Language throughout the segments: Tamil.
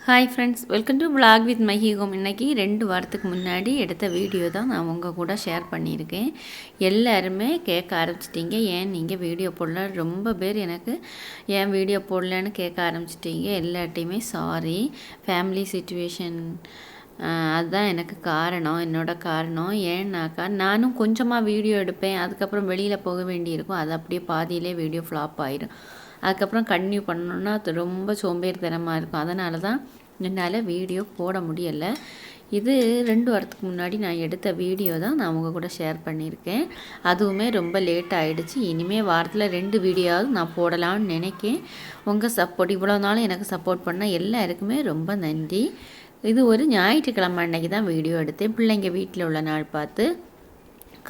Hi friends, welcome to vlog with mahi home. இன்றைக்கி 2 வாரத்துக்கு முன்னாடி எடுத்த வீடியோ தான் நான் உங்கள் கூட ஷேர் பண்ணியிருக்கேன். எல்லாருமே கேட்க ஆரம்பிச்சிட்டிங்க, ஏன் நீங்கள் வீடியோ போடல? ரொம்ப பேர் எனக்கு ஏன் வீடியோ போடலன்னு கேட்க ஆரம்பிச்சிட்டிங்க. எல்லாட்டையுமே சாரி, ஃபேமிலி சுச்சுவேஷன் அதுதான் எனக்கு காரணம். காரணம் ஏன்னாக்கா, நானும் கொஞ்சமாக வீடியோ எடுப்பேன், அதுக்கப்புறம் வெளியில் போக வேண்டியிருக்கும். அது அப்படியே பாதியிலே வீடியோ ஃப்ளாப் ஆயிடும். அதுக்கப்புறம் கன்டினியூ பண்ணணுன்னா அது ரொம்ப சோம்பேறித்தனமாக இருக்கும். அதனால தான் என்னால் வீடியோ போட முடியலை. இது 2 வாரத்துக்கு முன்னாடி நான் எடுத்த வீடியோ தான் நான் உங்கள் கூட ஷேர் பண்ணியிருக்கேன். அதுவுமே ரொம்ப லேட் ஆகிடுச்சு. இனிமேல் வாரத்தில் 2 வீடியோவாவது நான் போடலான்னு நினைக்கேன். உங்கள் சப்போர்ட் இவ்வளோ நாளும் எனக்கு சப்போர்ட் பண்ண எல்லாருக்குமே ரொம்ப நன்றி. இது ஒரு ஞாயிற்றுக்கிழமை அன்னைக்கு தான் வீடியோ எடுத்தேன். பிள்ளைங்க வீட்டில் உள்ள நாள் பார்த்து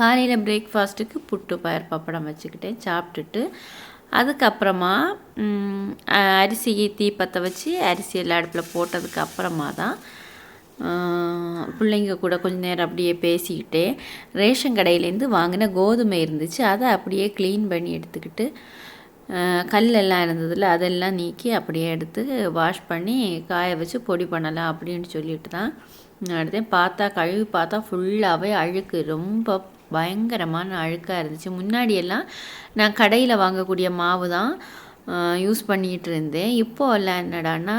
காலையில் பிரேக்ஃபாஸ்ட்டுக்கு புட்டு பயிர் பப்படம் வச்சுக்கிட்டேன். சாப்பிட்டுட்டு அதுக்கப்புறமா அரிசியை தீப்பற்ற வச்சு அரிசி எல்லாம் அடுப்பில் போட்டதுக்கு அப்புறமா தான் பிள்ளைங்க கூட கொஞ்சம் நேரம் அப்படியே பேசிக்கிட்டே ரேஷன் கடையிலேருந்து வாங்கின கோதுமை இருந்துச்சு, அதை அப்படியே க்ளீன் பண்ணி எடுத்துக்கிட்டு கல்லெல்லாம் இருந்ததில்ல அதெல்லாம் நீக்கி அப்படியே எடுத்து வாஷ் பண்ணி காய வச்சு பொடி பண்ணலாம் அப்படின்னு சொல்லிட்டு தான் எடுத்தேன். கழுவி பார்த்தா ஃபுல்லாகவே அழுக்கு, ரொம்ப பயங்கரமான அழுக்காக இருந்துச்சு. முன்னாடியெல்லாம் நான் கடையில் வாங்கக்கூடிய மாவு தான் யூஸ் பண்ணிகிட்டு இருந்தேன். இப்போது எல்லாம் என்னடான்னா,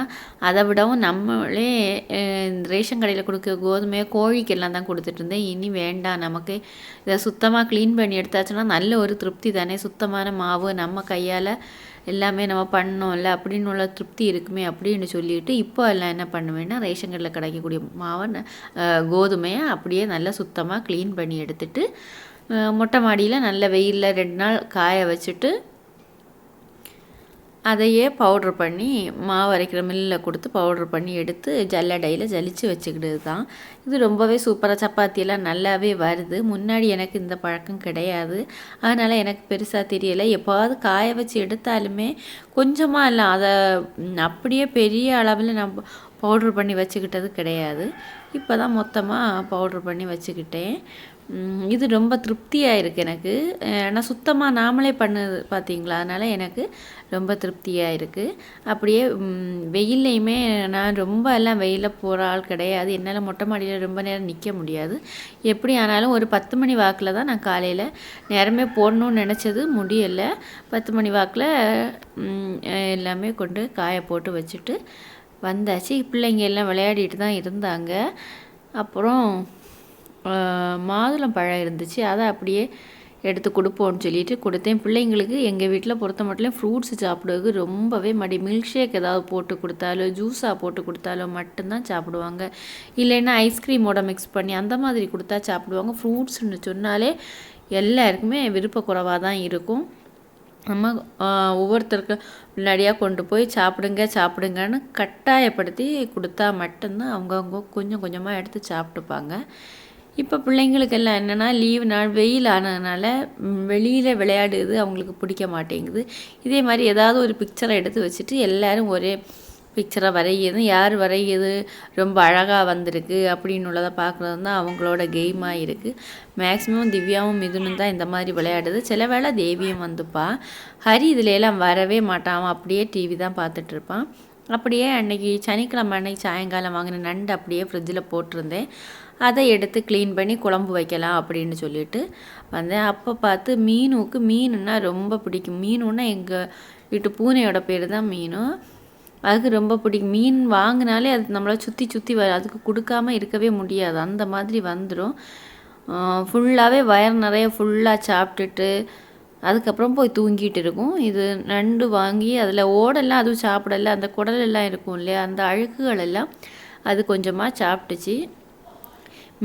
அதை விடவும் நம்மளே ரேஷன் கடையில் கொடுக்குற கோதுமையை கோழிக்கெல்லாம் தான் கொடுத்துட்ருந்தேன். இனி வேண்டாம், நமக்கு இதை சுத்தமாக க்ளீன் பண்ணி எடுத்தாச்சுன்னா நல்ல ஒரு திருப்தி தானே. சுத்தமான மாவு நம்ம கையால் எல்லாமே நம்ம பண்ணோம்ல அப்படின்னு உள்ள திருப்தி இருக்குமே அப்படின்னு சொல்லிட்டு இப்போ எல்லாம் என்ன பண்ணுவேன்னா, ரேஷன் கடையில் கிடைக்கக்கூடிய மாவை கோதுமையை அப்படியே நல்லா சுத்தமாக க்ளீன் பண்ணி எடுத்துட்டு மொட்டை மாடியில் நல்ல வெயிலில் 2 நாள் காய வச்சுட்டு அதையே பவுட்ரு பண்ணி மாவு அரைக்கிற மில்லில் கொடுத்து பவுட்ரு பண்ணி எடுத்து ஜல்லடையில் ஜலிச்சு வச்சுக்கிட்டது தான். இது ரொம்பவே சூப்பராக சப்பாத்தியெல்லாம் நல்லாவே வருது. முன்னாடி எனக்கு இந்த பழக்கம் கிடையாது, அதனால் எனக்கு பெருசாக தெரியலை. எப்போவாவது காய வச்சு எடுத்தாலுமே கொஞ்சமாக இல்லை, அதை அப்படியே பெரிய அளவில் நான் பவுட்ரு பண்ணி வச்சுக்கிட்டது கிடையாது. இப்போ தான் மொத்தமாக பவுட்ரு பண்ணி வச்சுக்கிட்டேன். இது ரொம்ப திருப்தியாக இருக்குது எனக்கு. ஆனால் சுத்தமாக நாமளே பண்ணது பார்த்தீங்களா, அதனால் எனக்கு ரொம்ப திருப்தியாக இருக்குது. அப்படியே வெயில்லையுமே நான் ரொம்ப எல்லாம் வெயிலில் போகிற ஆள் கிடையாது. என்னால் மொட்டை மாடியில் ரொம்ப நேரம் நிற்க முடியாது. எப்படி ஆனாலும் ஒரு 10 மணி வாக்கில் தான் நான் காலையில் நேரமே போடணும்னு நினச்சது, முடியலை. 10 மணி வாக்கில் எல்லாமே கொண்டு காய போட்டு வச்சுட்டு வந்தாச்சு. பிள்ளைங்க எல்லாம் விளையாடிட்டு தான் இருந்தாங்க. அப்புறம் மாதுளம் பழம் இருந்துச்சு, அதை அப்படியே எடுத்து கொடுப்போன்னு சொல்லிட்டு கொடுத்தேன். பிள்ளைங்களுக்கு எங்கள் வீட்டில் பொறுத்த மட்டும் ஃப்ரூட்ஸ் சாப்பிடுவது ரொம்பவே மில்க் ஷேக் ஏதாவது போட்டு கொடுத்தாலோ ஜூஸாக போட்டு கொடுத்தாலோ மட்டும்தான் சாப்பிடுவாங்க. இல்லைன்னா ஐஸ்கிரீமோட மிக்ஸ் பண்ணி அந்த மாதிரி கொடுத்தா சாப்பிடுவாங்க. ஃப்ரூட்ஸ்னு சொன்னாலே எல்லாருக்குமே விருப்பக்குறைவாக தான் இருக்கும். நம்ம ஒவ்வொருத்தருக்கு முன்னாடியாக கொண்டு போய் சாப்பிடுங்கன்னு கட்டாயப்படுத்தி கொடுத்தா மட்டும்தான் அவங்கவுங்க கொஞ்சம் கொஞ்சமாக எடுத்து சாப்பிட்டுப்பாங்க. இப்போ பிள்ளைங்களுக்கெல்லாம் என்னென்னா, லீவு நாள் வெயில் ஆனதுனால வெளியில் விளையாடுது அவங்களுக்கு பிடிக்க மாட்டேங்குது. இதே மாதிரி ஏதாவது ஒரு பிக்சரை எடுத்து வச்சுட்டு எல்லோரும் ஒரே பிக்சரை வரைகிறது, யார் வரைகிறது ரொம்ப அழகாக வந்திருக்கு அப்படின்னு உள்ளதை பார்க்குறது தான் அவங்களோட கெய்மாக இருக்குது. மேக்ஸிமம் திவ்யாவும் மிதுனும் தான் இந்த மாதிரி விளையாடுது. சில வேளை தேவியும் வந்துப்பா. ஹரி இதில் எல்லாம் வரவே மாட்டான், அப்படியே டிவி தான் பார்த்துட்ருப்பான். அப்படியே அன்றைக்கி சனிக்கிழமை அன்னைக்கு சாயங்காலம் வாங்கின நண்டு அப்படியே ஃப்ரிட்ஜில் போட்டிருந்தேன். அதை எடுத்து க்ளீன் பண்ணி குழம்பு வைக்கலாம் அப்படின்னு சொல்லிட்டு வந்தேன். அப்போ பார்த்து மீனுன்னா ரொம்ப பிடிக்கும். மீனுன்னா எங்கள் வீட்டு பூனையோட பேர் தான் மீனு. அதுக்கு ரொம்ப பிடிக்கும். மீன் வாங்கினாலே அது நம்மளை சுற்றி அதுக்கு கொடுக்காமல் இருக்கவே முடியாது, அந்த மாதிரி வந்துடும். ஃபுல்லாகவே வயர் நிறைய ஃபுல்லாக சாப்பிட்டுட்டு அதுக்கப்புறம் போய் தூங்கிட்டு இருக்கும். இது நண்டு வாங்கி அதில் ஓடெல்லாம் அதுவும் சாப்பிடலை, அந்த குடலெல்லாம் இருக்கும் இல்லையா, அந்த அழுக்குகள் எல்லாம் அது கொஞ்சமாக சாப்பிட்டுச்சு.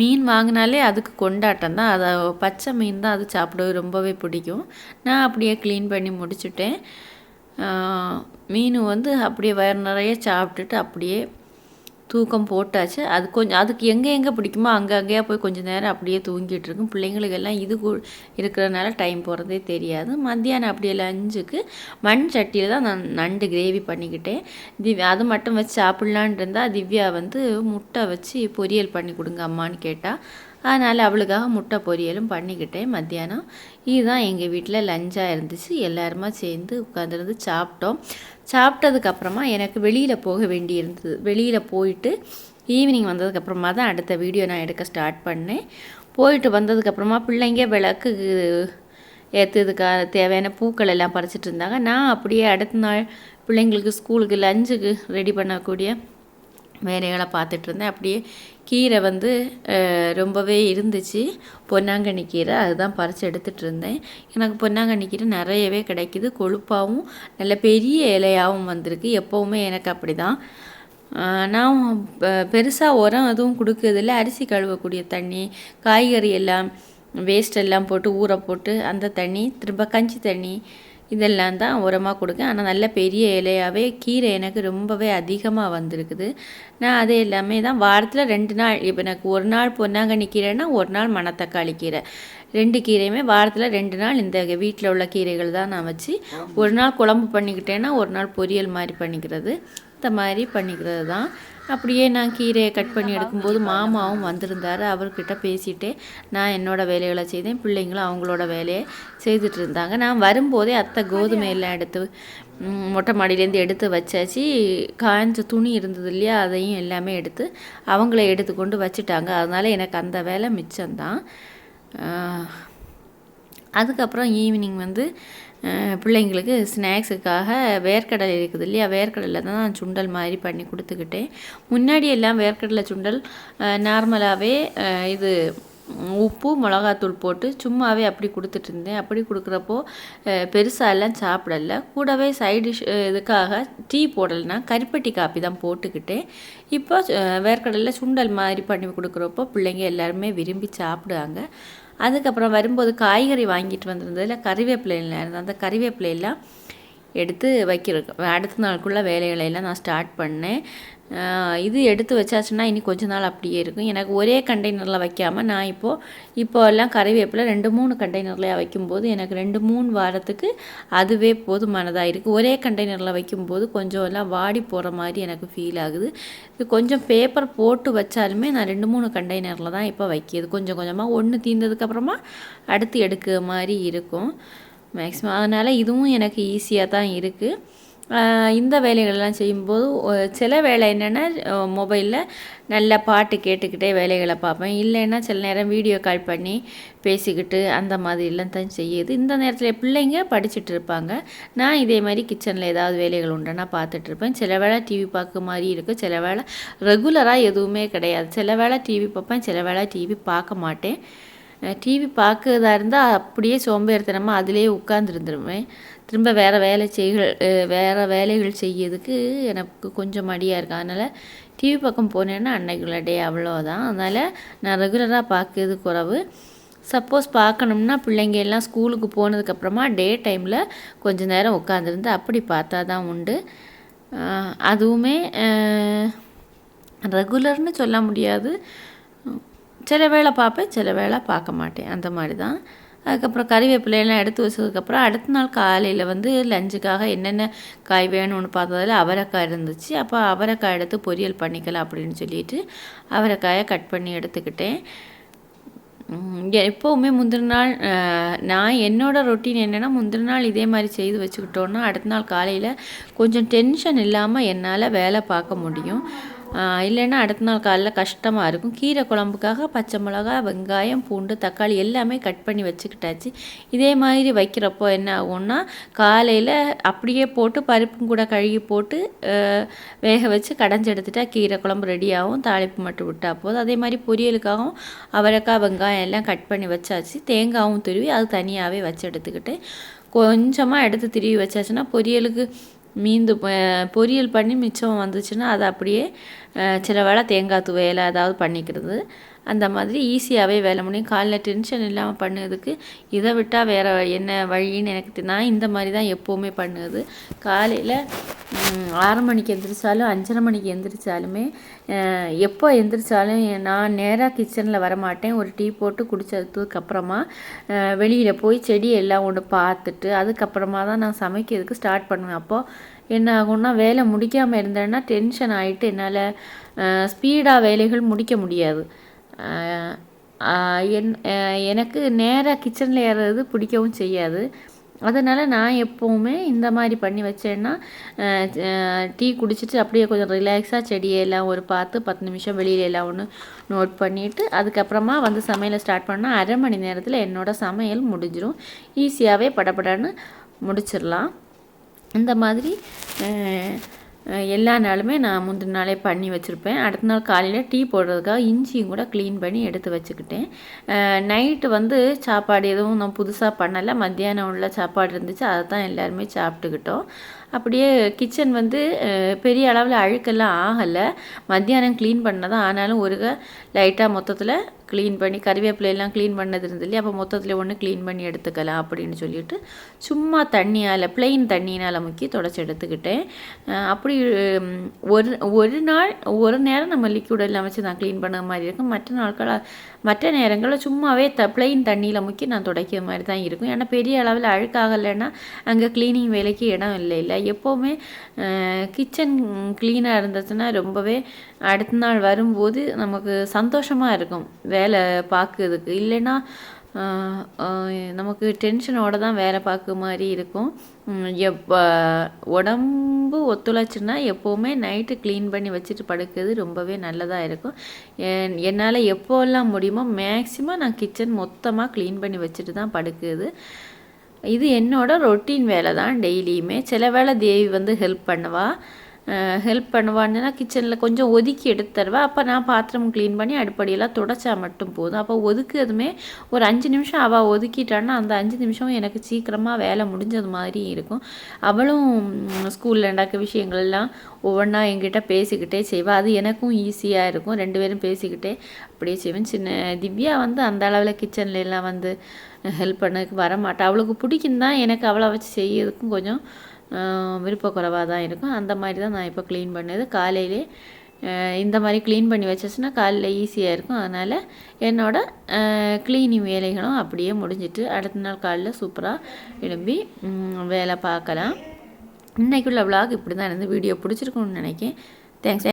மீன் வாங்கினாலே அதுக்கு கொண்டாட்டம் தான். அதை பச்சை மீன் தான் அது சாப்பிடவே ரொம்பவே பிடிக்கும். நான் அப்படியே க்ளீன் பண்ணி முடிச்சுட்டேன். மீன் அப்படியே வயிறு நிறைய சாப்பிட்டுட்டு அப்படியே தூக்கம் போட்டாச்சு. அதுக்கு எங்கே பிடிக்குமோ அங்கேயா போய் கொஞ்சம் நேரம் அப்படியே தூங்கிட்டு இருக்கும். பிள்ளைங்களுக்கெல்லாம் இது இருக்கிறதுனால டைம் போகிறதே தெரியாது. மத்தியானம் அப்படியே லஞ்சுக்கு மண் சட்டியில் தான் நான் நண்டு கிரேவி பண்ணிக்கிட்டேன். அது மட்டும் வச்சு சாப்பிட்லான் இருந்தால் திவ்யா முட்டை வச்சு பொரியல் பண்ணி கொடுங்க அம்மான்னு கேட்டால், அதனால் அவளுக்காக முட்டை பொரியலும் பண்ணிக்கிட்டேன் மத்தியானம். இதுதான் எங்கள் வீட்டில் லஞ்சாக இருந்துச்சு. எல்லாருமா சேர்ந்து உட்காந்துருந்து சாப்பிட்டோம். சாப்பிட்டதுக்கப்புறமா எனக்கு வெளியில் போக வேண்டி இருந்தது. வெளியில் போயிட்டு ஈவினிங் வந்ததுக்கப்புறமா தான் அடுத்த வீடியோ நான் எடுக்க ஸ்டார்ட் பண்ணேன். போயிட்டு வந்ததுக்கப்புறமா பிள்ளைங்க விளக்கு ஏற்றுறதுக்காக தேவையான பூக்கள் எல்லாம் பறிச்சிட்டு இருந்தாங்க. நான் அப்படியே அடுத்த நாள் பிள்ளைங்களுக்கு ஸ்கூலுக்கு லஞ்சுக்கு ரெடி பண்ணக்கூடிய வேலைகளை பார்த்துட்டு இருந்தேன். அப்படியே கீரை வந்து ரொம்பவே இருந்துச்சு, பொன்னாங்கண்ணி கீரை. அதுதான் பறித்து எடுத்துகிட்டு இருந்தேன். எனக்கு பொன்னாங்கண்ணி கீரை நிறையவே கிடைக்கிது, கொழுப்பாகவும் நல்ல பெரிய இலையாகவும் வந்திருக்கு. எப்போவுமே எனக்கு அப்படி தான். நான் பெருசாக உரம் எதுவும் கொடுக்கறதில்ல. அரிசி கழுவக்கூடிய தண்ணி, காய்கறி எல்லாம் வேஸ்ட் எல்லாம் போட்டு ஊற போட்டு அந்த தண்ணி, திரும்ப கஞ்சி தண்ணி, இதெல்லாம் தான் உரமாக கொடுக்கேன். ஆனால் நல்ல பெரிய இலையாகவே கீரை எனக்கு ரொம்பவே அதிகமாக வந்திருக்குது. நான் அதே எல்லாமே தான் வாரத்தில் 2 நாள், இப்போ எனக்கு ஒரு நாள் பொன்னாங்கண்ணி கீரைனா ஒரு நாள் மணத்தக்காளி கீரை, 2 கீரையுமே வாரத்தில் 2 நாள் இந்த வீட்டில் உள்ள கீரைகள் தான் நான் வச்சு ஒரு நாள் குழம்பு பண்ணிக்கிட்டேன்னா ஒரு நாள் பொரியல் மாதிரி பண்ணிக்கிறது, இந்த மாதிரி பண்ணிக்கிறது தான். அப்படியே நான் கீரையை கட் பண்ணி எடுக்கும்போது மாமாவும் வந்திருந்தார். அவர்கிட்ட பேசிகிட்டே நான் என்னோடய வேலைகளை செய்தேன். பிள்ளைங்களும் அவங்களோட வேலையை செய்துட்டு இருந்தாங்க. நான் வரும்போதே அத்தை கோதுமையெல்லாம் எடுத்து மொட்டை மாடியிலேருந்து எடுத்து வச்சாச்சு. காய்ஞ்ச துணி இருந்தது இல்லையா, அதையும் எல்லாமே எடுத்து அவங்கள எடுத்து கொண்டு வச்சுட்டாங்க. அதனால் எனக்கு அந்த வேலை மிச்சம்தான். அதுக்கப்புறம் ஈவினிங் வந்து பிள்ளைங்களுக்கு ஸ்நாக்ஸுக்காக வேர்க்கடலை இருக்குது இல்லையா, வேர்க்கடலை தான் நான் சுண்டல் மாதிரி பண்ணி கொடுத்துக்கிட்டேன். முன்னாடி எல்லாம் வேர்க்கடலை சுண்டல் நார்மலாகவே இது உப்பு மிளகாத்தூள் போட்டு சும்மாவே அப்படி கொடுத்துட்டு இருந்தேன். அப்படி கொடுக்குறப்போ பெருசாக எல்லாம் சாப்பிடல. கூடவே சைடிஷ் இதுக்காக டீ போடலைன்னா கருப்பட்டி காப்பி தான் போட்டுக்கிட்டேன். இப்போ வேர்க்கடலை சுண்டல் மாதிரி பண்ணி கொடுக்குறப்போ பிள்ளைங்க எல்லாருமே விரும்பி சாப்பிடுவாங்க. அதுக்கப்புறம் வரும்போது காய்கறி வாங்கிட்டு வந்திருந்ததில் கறிவேப்பிலையில் இருந்தது. அந்த கறிவேப்பிலையெல்லாம் எடுத்து வைக்கிறதுக்கு அடுத்த நாளுக்குள்ள வேலைகளையெல்லாம் நான் ஸ்டார்ட் பண்ணேன். இது எடுத்து வச்சாச்சுன்னா இனி கொஞ்ச நாள் அப்படியே இருக்கும். எனக்கு ஒரே கண்டெய்னரில் வைக்காமல் நான் இப்போல்லாம் கறிவேப்பிலை 2-3 கண்டெய்னரில் வைக்கும்போது எனக்கு 2-3 வாரத்துக்கு அதுவே போதுமானதாக இருக்குது. ஒரே கண்டெய்னரில் வைக்கும்போது கொஞ்சம் எல்லாம் வாடி போகிற மாதிரி எனக்கு ஃபீல் ஆகுது. இது கொஞ்சம் பேப்பர் போட்டு வச்சாலுமே நான் 2-3 கண்டெய்னரில் தான் இப்போ வைக்கிது. கொஞ்சம் கொஞ்சமாக ஒன்று தீர்ந்ததுக்கப்புறமா அடுத்து எடுக்கிற மாதிரி இருக்கும் மேக்ஸிமம். அதனால் இதுவும் எனக்கு ஈஸியாக தான் இருக்குது. இந்த வேலைகளெல்லாம் செய்யும்போது சில வேலை என்னென்னா மொபைலில் நல்ல பாட்டு கேட்டுக்கிட்டே வேலைகளை பார்ப்பேன். இல்லைன்னா சில நேரம் வீடியோ கால் பண்ணி பேசிக்கிட்டு அந்த மாதிரிலாம் தான் செய்யுது. இந்த நேரத்தில் பிள்ளைங்க படிச்சுட்டு இருப்பாங்க. நான் இதே மாதிரி கிச்சனில் ஏதாவது வேலைகள் உண்டுன்னா பார்த்துட்ருப்பேன். சில வேளை டிவி பார்க்க மாதிரி இருக்குது, சில வேளை ரெகுலராக எதுவுமே கிடையாது. சில வேளை டிவி பார்ப்பேன், சில வேளை டிவி பார்க்க மாட்டேன். டிவி பார்க்கறதா இருந்தால் அப்படியே சோம்பேறித்தனமாக அதிலே உட்காந்துருந்துருவேன். திரும்ப வேறு வேலைகள் செய்யறதுக்கு எனக்கு கொஞ்சம் மடியாக இருக்குது. அதனால் டிவி பக்கம் போனேன்னா அன்னைக்குள்ள டே அவ்வளோதான். அதனால் நான் ரெகுலராக பார்க்கறது குறைவு. சப்போஸ் பார்க்கணும்னா பிள்ளைங்க எல்லாம் ஸ்கூலுக்கு போனதுக்கப்புறமா டே டைமில் கொஞ்சம் நேரம் உட்காந்துருந்து அப்படி பார்த்தா தான் உண்டு. அதுவுமே ரெகுலர்னு சொல்ல முடியாது. சில வேளை பார்ப்பேன், சில வேளை பார்க்க மாட்டேன், அந்த மாதிரி தான். அதுக்கப்புறம் கறிவேப்பிலையெல்லாம் எடுத்து வச்சதுக்கப்புறம் அடுத்த நாள் காலையில் வந்து லஞ்சுக்காக என்னென்ன காய் வேணும்னு பார்த்ததில் அவரைக்காய் இருந்துச்சு. அப்போ அவரைக்காய் எடுத்து பொரியல் பண்ணிக்கலாம் அப்படின்னு சொல்லிட்டு அவரைக்காயை கட் பண்ணி எடுத்துக்கிட்டேன். எப்போவுமே முந்தின நாள் நான் என்னோடய ரொட்டீன் என்னென்னா முந்தின நாள் இதே மாதிரி செய்து வச்சுக்கிட்டோன்னா அடுத்த நாள் காலையில் கொஞ்சம் டென்ஷன் இல்லாமல் என்னால் வேலை பார்க்க முடியும். இல்லைன்னா அடுத்த நாள் காலையில் கஷ்டமாக இருக்கும். கீரை குழம்புக்காக பச்சை மிளகா, வெங்காயம், பூண்டு, தக்காளி எல்லாமே கட் பண்ணி வச்சுக்கிட்டாச்சு. இதே மாதிரி வைக்கிறப்போ என்ன ஆகும்னா காலையில் அப்படியே போட்டு பருப்பும் கூட கழுகி போட்டு வேக வச்சு கடைஞ்சி எடுத்துட்டா கீரை குழம்பு ரெடியாகவும், தாளிப்பு மட்டும் விட்டால் போதும். அதே மாதிரி பொரியலுக்காகவும் அவரைக்காய், வெங்காயம் எல்லாம் கட் பண்ணி வச்சாச்சு. தேங்காயும் துருவி அது தனியாகவே வச்சு எடுத்துக்கிட்டு கொஞ்சமாக எடுத்து திருவி வச்சாச்சுன்னா பொரியலுக்கு பொரியல் பண்ணி மிச்சம் வந்துச்சுன்னா அதை அப்படியே சில வேளை தேங்காய் துவையலை ஏதாவது பண்ணிக்கிறது. அந்த மாதிரி ஈஸியாகவே வேலை முடியும். காலைல டென்ஷன் இல்லாமல் பண்ணுறதுக்கு இதை விட்டால் வேறு என்ன வழின்னு எனக்கு நான் இந்த மாதிரி தான் எப்போவுமே பண்ணுறது. காலையில் 6 மணிக்கு எந்திரிச்சாலும் 5:30 மணிக்கு எந்திரிச்சாலுமே எப்போ எந்திரிச்சாலும் நான் நேராக கிச்சனில் வரமாட்டேன். ஒரு டீ போட்டு குடித்ததுக்கப்புறமா வெளியில் போய் செடி எல்லாம் ஒன்று பார்த்துட்டு அதுக்கப்புறமா தான் நான் சமைக்கிறதுக்கு ஸ்டார்ட் பண்ணுவேன். அப்போது என்ன ஆகும்னா வேலை முடிக்காமல் இருந்தேன்னா டென்ஷன் ஆகிட்டு என்னால் ஸ்பீடாக வேலைகள் முடிக்க முடியாது. எனக்கு நேராக கிச்சனில் ஏறுறது பிடிக்கவும் செய்யாது. அதனால் நான் எப்போவுமே இந்த மாதிரி பண்ணி வச்சேன்னா டீ குடிச்சிட்டு அப்படியே கொஞ்சம் ரிலாக்ஸாக செடியெல்லாம் ஒரு 10 நிமிஷம் வெளியில எல்லாம் ஒன்று நோட் பண்ணிவிட்டு அதுக்கப்புறமா வந்து சமையலை ஸ்டார்ட் பண்ணால் அரை மணி நேரத்தில் என்னோடய சமையல் முடிஞ்சிடும். ஈஸியாகவே படப்படன்னு முடிச்சிடலாம். இந்த மாதிரி எல்லா நாளுமே நான் முந்தின நாளே பண்ணி வச்சுருப்பேன். அடுத்த நாள் காலையில் டீ போடுறதுக்காக இஞ்சியும் கூட க்ளீன் பண்ணி எடுத்து வச்சுக்கிட்டேன். நைட்டு வந்து சாப்பாடு எதுவும் நான் புதுசாக பண்ணலை. மத்தியானம் உள்ள சாப்பாடு இருந்துச்சு, அதை தான் எல்லாருமே சாப்பிட்டுக்கிட்டோம். அப்படியே கிச்சன் வந்து பெரிய அளவில் அழுக்கெல்லாம் ஆகலை. மத்தியானம் க்ளீன் பண்ணதான், ஆனாலும் லைட்டாக மொத்தத்தில் க்ளீன் பண்ணி கறிவேப்பிலையெல்லாம் க்ளீன் பண்ணது இருந்தது இல்லையா, அப்போ மொத்தத்தில் ஒன்று க்ளீன் பண்ணி எடுத்துக்கலாம் அப்படின்னு சொல்லிட்டு சும்மா தண்ணியால் ப்ளெயின் தண்ணினால் முக்கி தொடச்சி எடுத்துக்கிட்டேன். அப்படி ஒரு நாள் ஒரு நேரம் நம்ம லிக்விட் எல்லாம் வச்சு நான் க்ளீன் பண்ண மாதிரி இருக்கும். மற்ற நேரங்களில் சும்மாவே ப்ளெயின் தண்ணியில் முக்கி நான் துடைக்கிற மாதிரி தான் இருக்கும். ஏன்னா பெரிய அளவில் அழுக்காகலைன்னா அங்கே க்ளீனிங் வேலைக்கு இடம் இல்லை. எப்போவுமே கிச்சன் க்ளீனாக இருந்துச்சுன்னா ரொம்பவே அடுத்த நாள் வரும்போது நமக்கு சந்தோஷமாக இருக்கும் வேலை பார்க்குறதுக்கு. இல்லைன்னா நமக்கு டென்ஷனோடு தான் வேலை பார்க்குற மாதிரி இருக்கும். உடம்பு ஒத்துழைச்சுன்னா எப்போவுமே நைட்டு க்ளீன் பண்ணி வச்சுட்டு படுக்கிறது ரொம்பவே நல்லதாக இருக்கும். என்னால் எப்போல்லாம் முடியுமோ மேக்ஸிமம் நான் கிச்சன் மொத்தமாக க்ளீன் பண்ணி வச்சுட்டு தான் படுக்கிறது. இது என்னோடய ரொட்டீன் வேலை தான் டெய்லியுமே. சில வேளை தேவி வந்து ஹெல்ப் பண்ணுவான்னா கிச்சனில் கொஞ்சம் ஒதுக்கி எடுத்து தருவா. அப்போ நான் பாத்திரம் க்ளீன் பண்ணி அடுப்படியெல்லாம் துடைச்சா மட்டும் போதும். அப்போ ஒதுக்குறதுமே ஒரு 5 நிமிஷம் அவள் ஒதுக்கிட்டான்னா அந்த 5 நிமிஷம் எனக்கு சீக்கிரமாக வேலை முடிஞ்சது மாதிரி இருக்கும். அவளும் ஸ்கூலில் நடக்க விஷயங்கள்லாம் ஒவ்வொன்றா என்கிட்ட பேசிக்கிட்டே செய்வாள். அது எனக்கும் ஈஸியாக இருக்கும். 2 பேரும் பேசிக்கிட்டே அப்படியே செய்வேன். திவ்யா வந்து அந்த அளவில் கிச்சனில் எல்லாம் வந்து ஹெல்ப் பண்ணதுக்கு வரமாட்டாள். அவளுக்கு பிடிக்கும் தான், எனக்கு அவளை வச்சு செய்யறதுக்கும் கொஞ்சம் விருப்பக்குறைவாக தான் இருக்கும். அந்த மாதிரி தான் நான் இப்போ க்ளீன் பண்ணது. காலையிலே இந்த மாதிரி க்ளீன் பண்ணி வச்சிச்சுன்னா காலையில் ஈஸியாக இருக்கும். அதனால் என்னோடய க்ளீனிங் வேலைகளும் அப்படியே முடிஞ்சிட்டு அடுத்த நாள் காலையில் சூப்பராக எழும்பி வேலை பார்க்கலாம். இன்றைக்குள்ள விலாக் இப்படி தான் இருந்து வீடியோ பிடிச்சிருக்குன்னு நினைக்கிறேன். தேங்க்ஸ்.